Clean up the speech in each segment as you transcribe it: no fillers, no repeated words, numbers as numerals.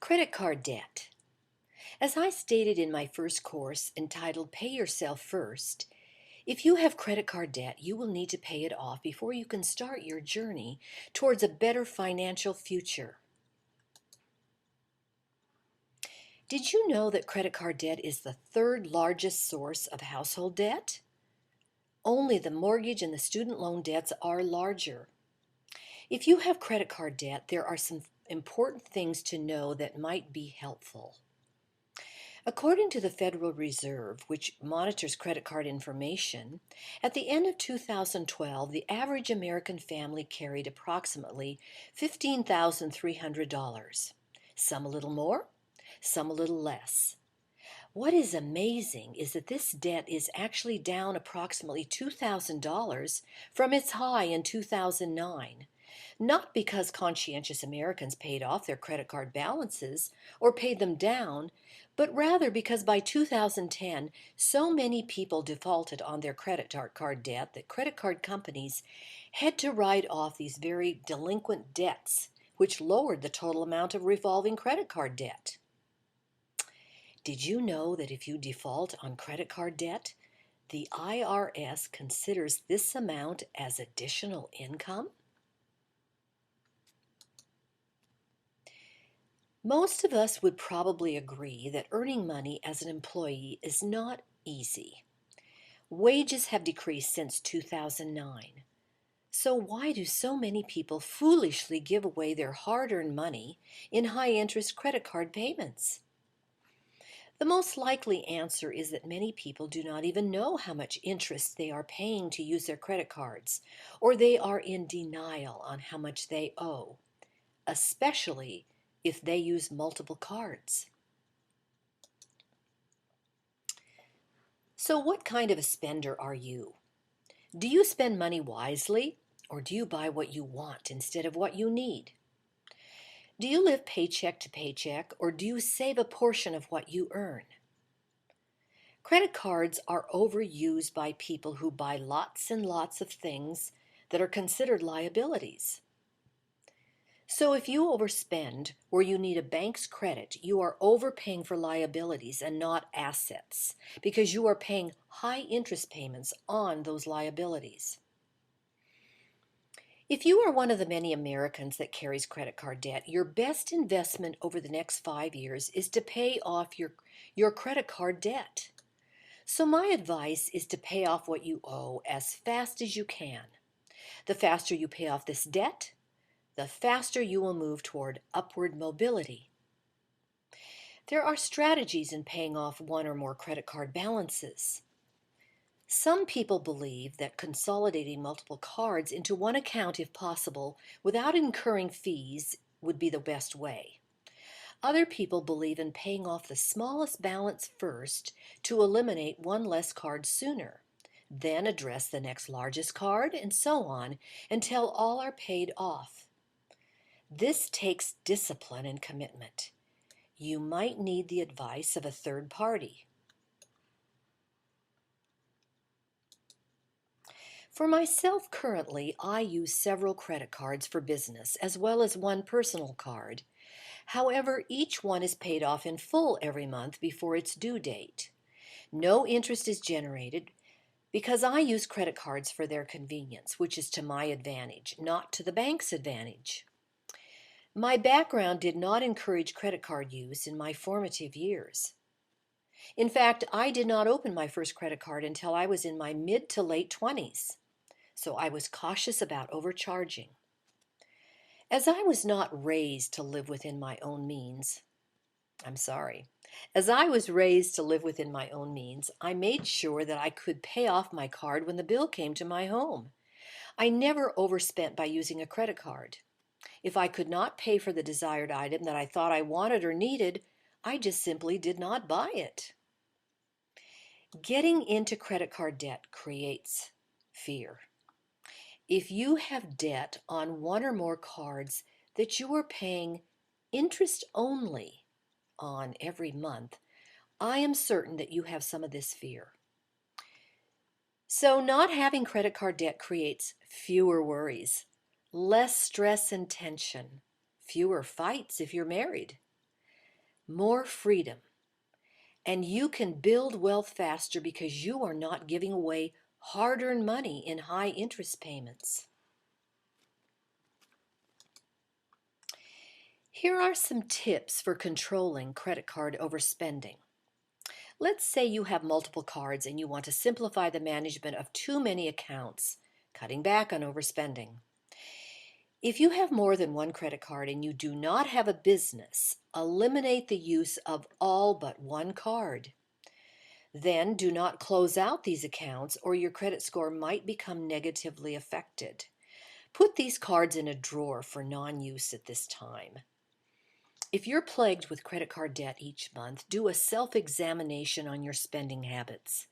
Credit card debt. As I stated in my first course entitled Pay Yourself First, if you have credit card debt, you will need to pay it off before you can start your journey towards a better financial future. Did you know that credit card debt is the third largest source of household debt? Only the mortgage and the student loan debts are larger. If you have credit card debt, there are some important things to know that might be helpful. According to the Federal Reserve, which monitors credit card information, at the end of 2012, the average American family carried approximately $15,300. Some a little more, some a little less. What is amazing is that this debt is actually down approximately $2,000 from its high in 2009. Not because conscientious Americans paid off their credit card balances or paid them down, but rather because by 2010, so many people defaulted on their credit card debt that credit card companies had to write off these very delinquent debts, which lowered the total amount of revolving credit card debt. Did you know that if you default on credit card debt, the IRS considers this amount as additional income? Most of us would probably agree that earning money as an employee is not easy. Wages have decreased since 2009. So why do so many people foolishly give away their hard-earned money in high-interest credit card payments? The most likely answer is that many people do not even know how much interest they are paying to use their credit cards, or they are in denial on how much they owe, especially if they use multiple cards. So what kind of a spender are you? Do you spend money wisely, or do you buy what you want instead of what you need? Do you live paycheck to paycheck, or do you save a portion of what you earn? Credit cards are overused by people who buy lots and lots of things that are considered liabilities. So if you overspend or you need a bank's credit, you are overpaying for liabilities and not assets because you are paying high interest payments on those liabilities. If you are one of the many Americans that carries credit card debt, your best investment over the next 5 years is to pay off your credit card debt. So my advice is to pay off what you owe as fast as you can. The faster you pay off this debt, the faster you will move toward upward mobility. There are strategies in paying off one or more credit card balances. Some people believe that consolidating multiple cards into one account, if possible, without incurring fees, would be the best way. Other people believe in paying off the smallest balance first to eliminate one less card sooner, then address the next largest card, and so on until all are paid off. This takes discipline and commitment. You might need the advice of a third party. For myself currently, I use several credit cards for business as well as one personal card. However, each one is paid off in full every month before its due date. No interest is generated because I use credit cards for their convenience, which is to my advantage, not to the bank's advantage. My background did not encourage credit card use in my formative years. In fact, I did not open my first credit card until I was in my mid to late 20s, so I was cautious about overcharging. As I was not raised to live within my own means, As I was raised to live within my own means, I made sure that I could pay off my card when the bill came to my home. I never overspent by using a credit card. If I could not pay for the desired item that I thought I wanted or needed, I just simply did not buy it. Getting into credit card debt creates fear. If you have debt on one or more cards that you are paying interest only on every month, I am certain that you have some of this fear. So not having credit card debt creates fewer worries, less stress and tension, fewer fights if you're married. more freedom, and you can build wealth faster because you are not giving away hard-earned money in high interest payments. Here are some tips for controlling credit card overspending. Let's say you have multiple cards and you want to simplify the management of too many accounts, cutting back on overspending. If you have more than one credit card and you do not have a business, eliminate the use of all but one card. Then do not close out these accounts or your credit score might become negatively affected. Put these cards in a drawer for non-use at this time. If you're plagued with credit card debt each month, do a self-examination on your spending habits.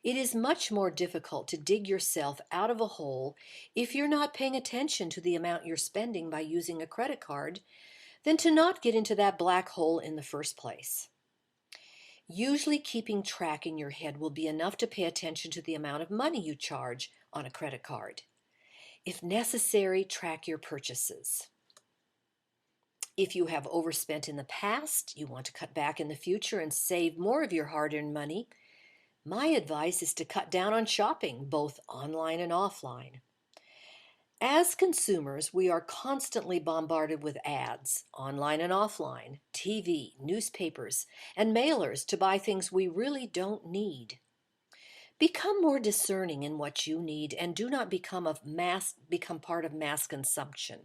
It is much more difficult to dig yourself out of a hole if you're not paying attention to the amount you're spending by using a credit card than to not get into that black hole in the first place. Usually keeping track in your head will be enough to pay attention to the amount of money you charge on a credit card. If necessary, track your purchases. If you have overspent in the past, you want to cut back in the future and save more of your hard-earned money, my advice is to cut down on shopping, both online and offline. As consumers, we are constantly bombarded with ads, online and offline, TV, newspapers, and mailers to buy things we really don't need. Become more discerning in what you need and do not become part of mass consumption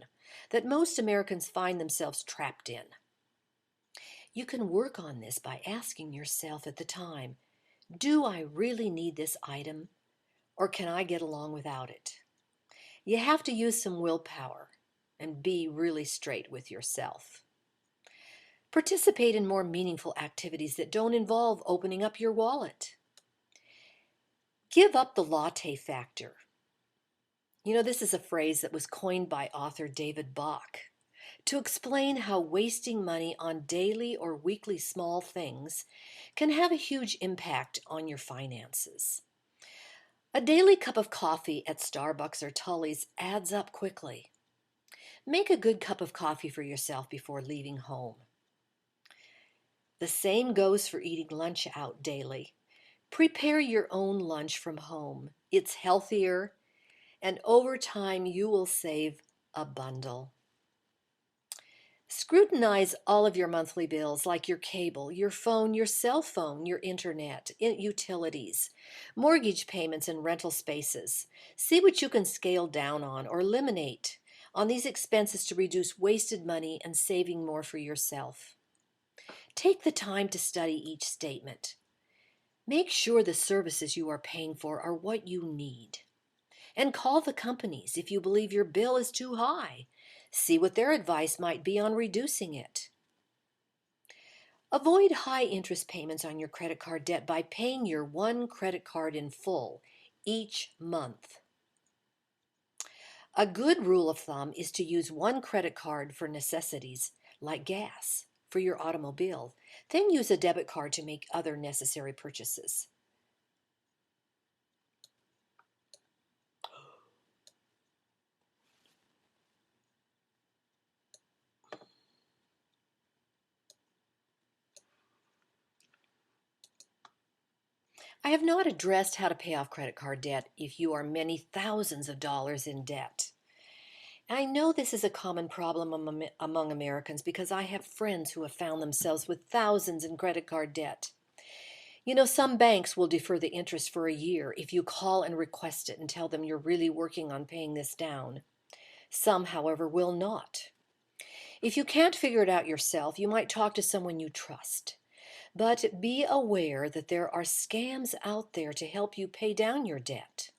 that most Americans find themselves trapped in. You can work on this by asking yourself at the time, do I really need this item, or can I get along without it? You have to use some willpower and be really straight with yourself. Participate in more meaningful activities that don't involve opening up your wallet. Give up the latte factor. This is a phrase that was coined by author David Bach to explain how wasting money on daily or weekly small things can have a huge impact on your finances. A daily cup of coffee at Starbucks or Tully's adds up quickly. Make a good cup of coffee for yourself before leaving home. The same goes for eating lunch out daily. Prepare your own lunch from home. It's healthier, and over time you will save a bundle. Scrutinize all of your monthly bills like your cable, your phone, your cell phone, your internet, utilities, mortgage payments, and rental spaces. See what you can scale down on or eliminate on these expenses to reduce wasted money and saving more for yourself. Take the time to study each statement. Make sure the services you are paying for are what you need. And call the companies if you believe your bill is too high. See what their advice might be on reducing it. Avoid high interest payments on your credit card debt by paying your one credit card in full each month. A good rule of thumb is to use one credit card for necessities like gas for your automobile, then use a debit card to make other necessary purchases. I have not addressed how to pay off credit card debt if you are many thousands of dollars in debt. I know this is a common problem among Americans because I have friends who have found themselves with thousands in credit card debt. Some banks will defer the interest for a year if you call and request it and tell them you're really working on paying this down. Some, however, will not. If you can't figure it out yourself, you might talk to someone you trust. But be aware that there are scams out there to help you pay down your debt,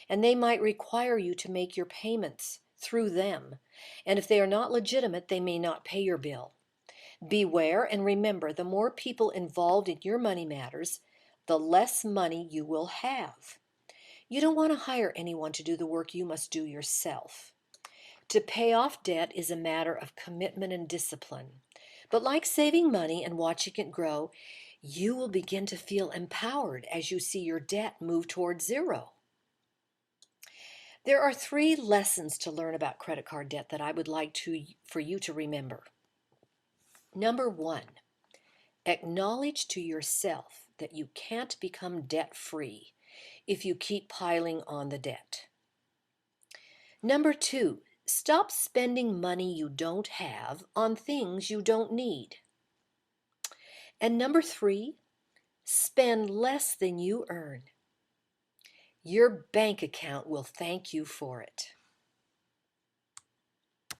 and they might require you to make your payments through them, and if they are not legitimate, they may not pay your bill. Beware and remember, the more people involved in your money matters, the less money you will have. You don't want to hire anyone to do the work you must do yourself. To pay off debt is a matter of commitment and discipline. But like saving money and watching it grow, you will begin to feel empowered as you see your debt move toward zero. There are 3 lessons to learn about credit card debt that I would like for you to remember. Number 1, Acknowledge to yourself that you can't become debt-free if you keep piling on the debt. Number 2, stop spending money you don't have on things you don't need. And number 3, spend less than you earn. Your bank account will thank you for it.